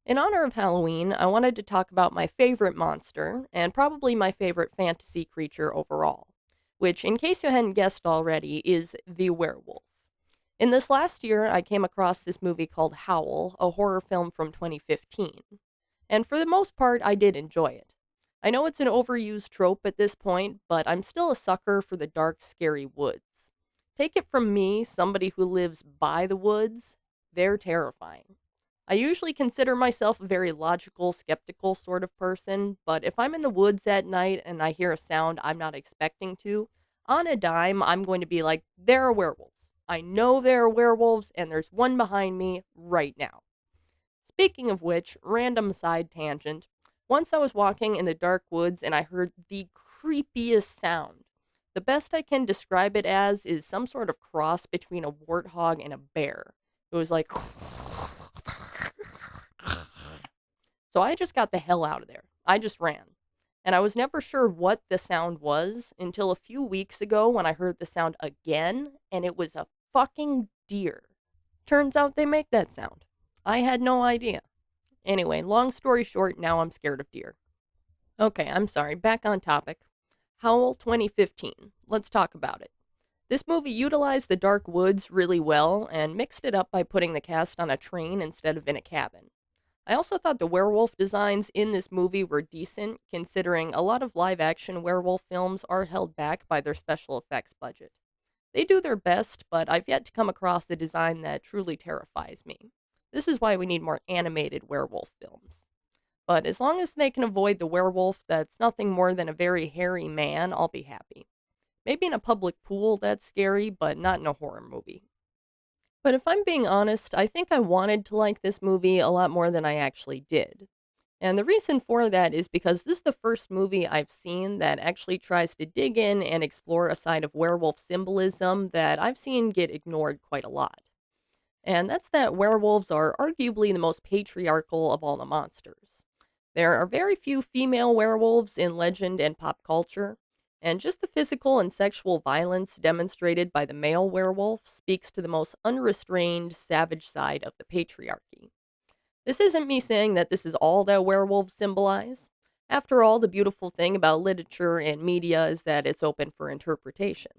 In honor of Halloween, I wanted to talk about my favorite monster, and probably my favorite fantasy creature overall, which, in case you hadn't guessed already, is the werewolf. In this last year, I came across this movie called Howl, a horror film from 2015. And for the most part, I did enjoy it. I know it's an overused trope at this point, but I'm still a sucker for the dark, scary woods. Take it from me, somebody who lives by the woods, they're terrifying. I usually consider myself a very logical, skeptical sort of person, but if I'm in the woods at night and I hear a sound I'm not expecting to, on a dime, I'm going to be like, there are werewolves. I know there are werewolves, and there's one behind me right now. Speaking of which, random side tangent. Once I was walking in the dark woods and I heard the creepiest sound. The best I can describe it as is some sort of cross between a warthog and a bear. It was like. So I just got the hell out of there. I just ran. And I was never sure what the sound was until a few weeks ago when I heard the sound again, and it was a fucking deer. Turns out they make that sound. I had no idea. Anyway, long story short, now I'm scared of deer. Okay, I'm sorry. Back on topic. Howl 2015. Let's talk about it. This movie utilized the dark woods really well and mixed it up by putting the cast on a train instead of in a cabin. I also thought the werewolf designs in this movie were decent, considering a lot of live action werewolf films are held back by their special effects budget. They do their best, but I've yet to come across a design that truly terrifies me. This is why we need more animated werewolf films. But as long as they can avoid the werewolf that's nothing more than a very hairy man, I'll be happy. Maybe in a public pool that's scary, but not in a horror movie. But if I'm being honest, I think I wanted to like this movie a lot more than I actually did. And the reason for that is because this is the first movie I've seen that actually tries to dig in and explore a side of werewolf symbolism that I've seen get ignored quite a lot. And that's that werewolves are arguably the most patriarchal of all the monsters. There are very few female werewolves in legend and pop culture, and just the physical and sexual violence demonstrated by the male werewolf speaks to the most unrestrained, savage side of the patriarchy. This isn't me saying that this is all that werewolves symbolize. After all, the beautiful thing about literature and media is that it's open for interpretation.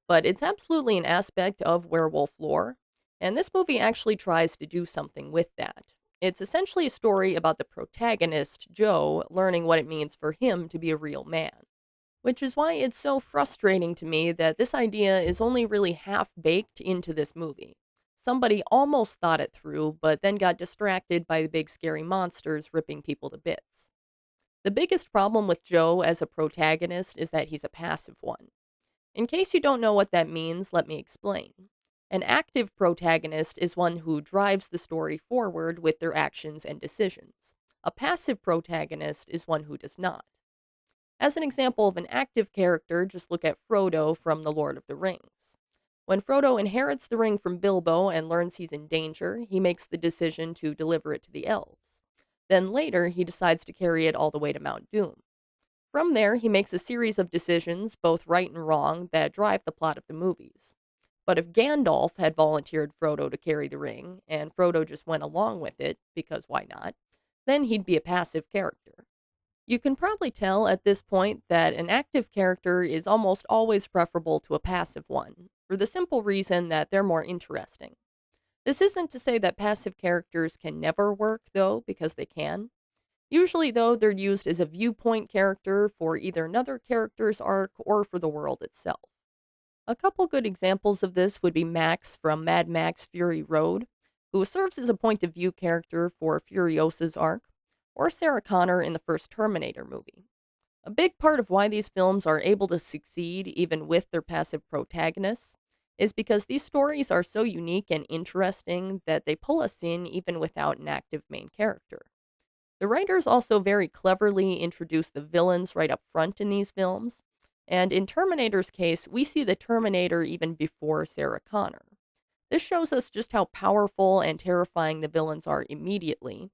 But it's absolutely an aspect of werewolf lore, and this movie actually tries to do something with that. It's essentially a story about the protagonist, Joe, learning what it means for him to be a real man. Which is why it's so frustrating to me that this idea is only really half baked into this movie. Somebody almost thought it through, but then got distracted by the big scary monsters ripping people to bits. The biggest problem with Joe as a protagonist is that he's a passive one. In case you don't know what that means, let me explain. An active protagonist is one who drives the story forward with their actions and decisions. A passive protagonist is one who does not. As an example of an active character, just look at Frodo from The Lord of the Rings. When Frodo inherits the ring from Bilbo and learns he's in danger, he makes the decision to deliver it to the elves. Then later, he decides to carry it all the way to Mount Doom. From there, he makes a series of decisions, both right and wrong, that drive the plot of the movies. But if Gandalf had volunteered Frodo to carry the ring, and Frodo just went along with it, because why not, then he'd be a passive character. You can probably tell at this point that an active character is almost always preferable to a passive one, for the simple reason that they're more interesting. This isn't to say that passive characters can never work, though, because they can. Usually, though, they're used as a viewpoint character for either another character's arc or for the world itself. A couple good examples of this would be Max from Mad Max Fury Road, who serves as a point of view character for Furiosa's arc, or Sarah Connor in the first Terminator movie. A big part of why these films are able to succeed even with their passive protagonists is because these stories are so unique and interesting that they pull us in even without an active main character. The writers also very cleverly introduce the villains right up front in these films, and in Terminator's case, we see the Terminator even before Sarah Connor. This shows us just how powerful and terrifying the villains are immediately,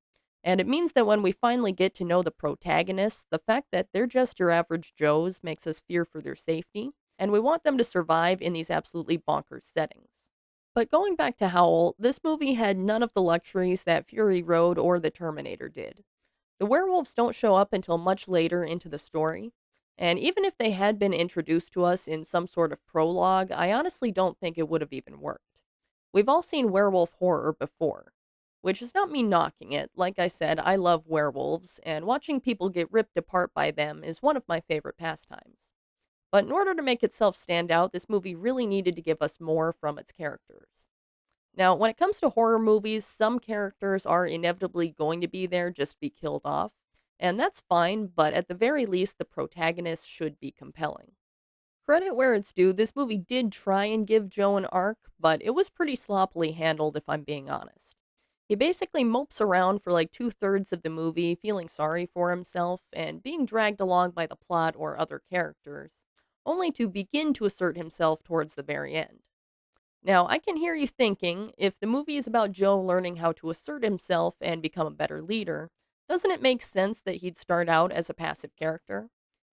and it means that when we finally get to know the protagonists, the fact that they're just your average Joes makes us fear for their safety, and we want them to survive in these absolutely bonkers settings. But going back to Howl, this movie had none of the luxuries that Fury Road or The Terminator did. The werewolves don't show up until much later into the story, and even if they had been introduced to us in some sort of prologue, I honestly don't think it would have even worked. We've all seen werewolf horror before, which is not me knocking it. Like I said, I love werewolves, and watching people get ripped apart by them is one of my favorite pastimes. But in order to make itself stand out, this movie really needed to give us more from its characters. Now, when it comes to horror movies, some characters are inevitably going to be there just to be killed off, and that's fine, but at the very least, the protagonist should be compelling. Credit where it's due, this movie did try and give Joe an arc, but it was pretty sloppily handled if I'm being honest. He basically mopes around for like two-thirds of the movie, feeling sorry for himself and being dragged along by the plot or other characters, only to begin to assert himself towards the very end. Now, I can hear you thinking, if the movie is about Joe learning how to assert himself and become a better leader, doesn't it make sense that he'd start out as a passive character?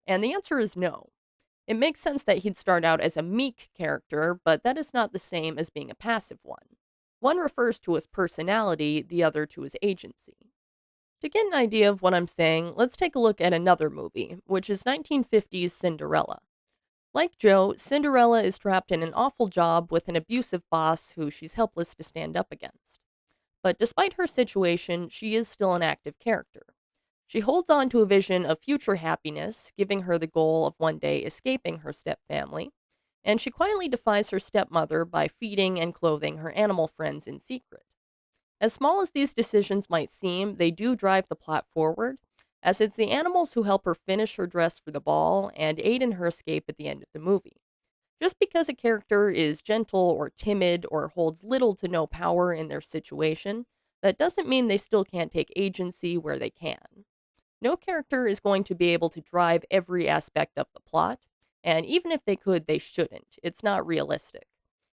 And the answer is no. It makes sense that he'd start out as a meek character, but that is not the same as being a passive one. One refers to his personality, the other to his agency. To get an idea of what I'm saying, let's take a look at another movie, which is 1950's Cinderella. Like Joe, Cinderella is trapped in an awful job with an abusive boss who she's helpless to stand up against. But despite her situation, she is still an active character. She holds on to a vision of future happiness, giving her the goal of one day escaping her stepfamily, and she quietly defies her stepmother by feeding and clothing her animal friends in secret. As small as these decisions might seem, they do drive the plot forward, as it's the animals who help her finish her dress for the ball and aid in her escape at the end of the movie. Just because a character is gentle or timid or holds little to no power in their situation, that doesn't mean they still can't take agency where they can. No character is going to be able to drive every aspect of the plot, and even if they could, they shouldn't. It's not realistic.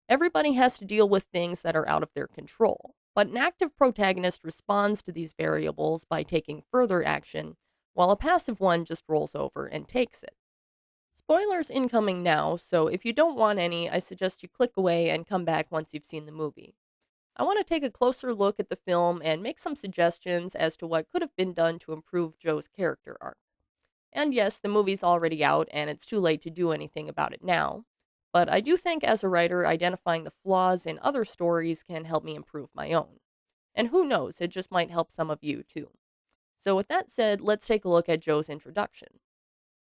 Everybody has to deal with things that are out of their control, but an active protagonist responds to these variables by taking further action, while a passive one just rolls over and takes it. Spoilers incoming now, so if you don't want any, I suggest you click away and come back once you've seen the movie. I want to take a closer look at the film and make some suggestions as to what could have been done to improve Joe's character arc. And yes, the movie's already out and it's too late to do anything about it now, but I do think as a writer, identifying the flaws in other stories can help me improve my own. And who knows, it just might help some of you too. So, with that said, let's take a look at Joe's introduction.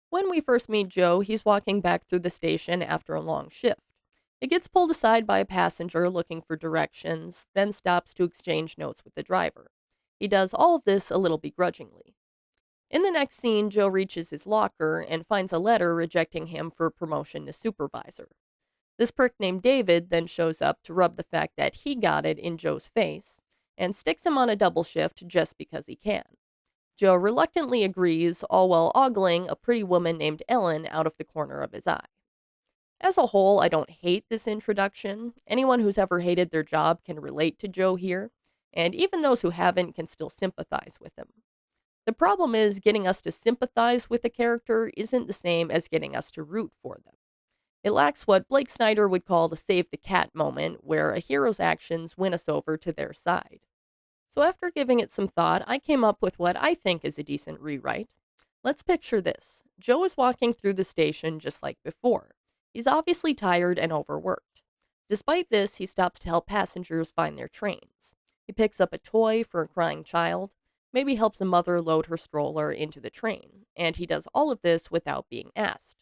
When we first meet Joe, he's walking back through the station after a long shift. He gets pulled aside by a passenger looking for directions, then stops to exchange notes with the driver. He does all of this a little begrudgingly. In the next scene, Joe reaches his locker and finds a letter rejecting him for promotion to supervisor. This prick named David then shows up to rub the fact that he got it in Joe's face and sticks him on a double shift just because he can. Joe reluctantly agrees, all while ogling a pretty woman named Ellen out of the corner of his eye. As a whole, I don't hate this introduction. Anyone who's ever hated their job can relate to Joe here, and even those who haven't can still sympathize with him. The problem is, getting us to sympathize with a character isn't the same as getting us to root for them. It lacks what Blake Snyder would call the save the cat moment, where a hero's actions win us over to their side. So after giving it some thought, I came up with what I think is a decent rewrite. Let's picture this. Joe is walking through the station just like before. He's obviously tired and overworked. Despite this, he stops to help passengers find their trains. He picks up a toy for a crying child, maybe helps a mother load her stroller into the train, and he does all of this without being asked.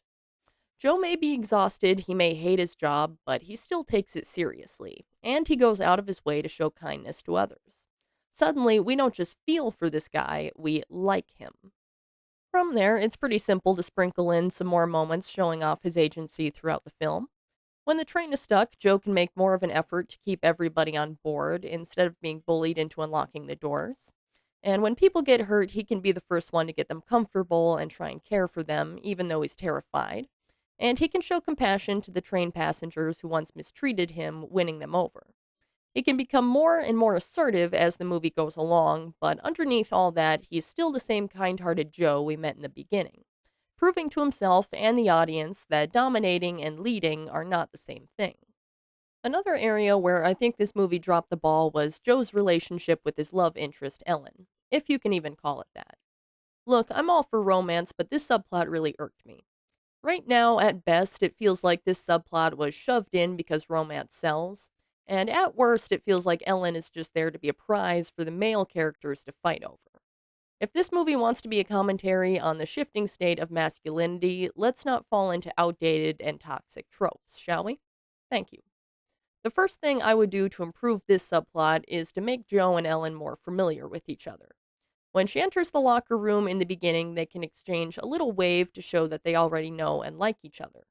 Joe may be exhausted, he may hate his job, but he still takes it seriously, and he goes out of his way to show kindness to others. Suddenly, we don't just feel for this guy, we like him. From there, it's pretty simple to sprinkle in some more moments showing off his agency throughout the film. When the train is stuck, Joe can make more of an effort to keep everybody on board instead of being bullied into unlocking the doors. And when people get hurt, he can be the first one to get them comfortable and try and care for them, even though he's terrified. And he can show compassion to the train passengers who once mistreated him, winning them over. He can become more and more assertive as the movie goes along, but underneath all that, he's still the same kind-hearted Joe we met in the beginning, proving to himself and the audience that dominating and leading are not the same thing. Another area where I think this movie dropped the ball was Joe's relationship with his love interest, Ellen, if you can even call it that. Look, I'm all for romance, but this subplot really irked me. Right now, at best, it feels like this subplot was shoved in because romance sells, and at worst, it feels like Ellen is just there to be a prize for the male characters to fight over. If this movie wants to be a commentary on the shifting state of masculinity, let's not fall into outdated and toxic tropes, shall we? Thank you. The first thing I would do to improve this subplot is to make Joe and Ellen more familiar with each other. When she enters the locker room in the beginning, they can exchange a little wave to show that they already know and like each other.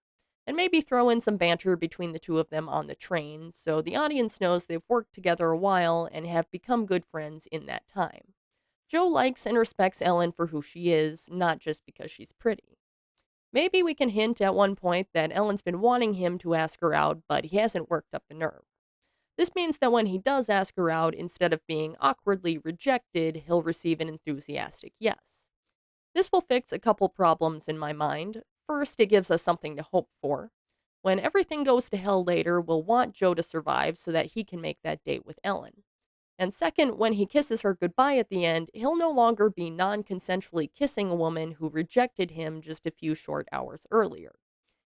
And maybe throw in some banter between the two of them on the train so the audience knows they've worked together a while and have become good friends in that time. Joe likes and respects Ellen for who she is, not just because she's pretty. Maybe we can hint at one point that Ellen's been wanting him to ask her out, but he hasn't worked up the nerve. This means that when he does ask her out, instead of being awkwardly rejected, he'll receive an enthusiastic yes. This will fix a couple problems in my mind. First, it gives us something to hope for. When everything goes to hell later, we'll want Joe to survive so that he can make that date with Ellen. And second, when he kisses her goodbye at the end, he'll no longer be non consensually kissing a woman who rejected him just a few short hours earlier.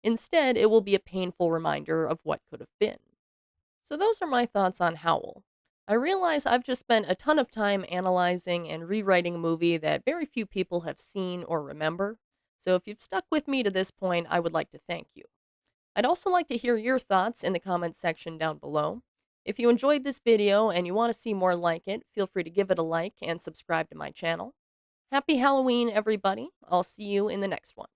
Instead, it will be a painful reminder of what could have been. So, those are my thoughts on Howl. I realize I've just spent a ton of time analyzing and rewriting a movie that very few people have seen or remember. So, if you've stuck with me to this point, I would like to thank you. I'd also like to hear your thoughts in the comments section down below. If you enjoyed this video and you want to see more like it, feel free to give it a like and subscribe to my channel. Happy Halloween, everybody. I'll see you in the next one.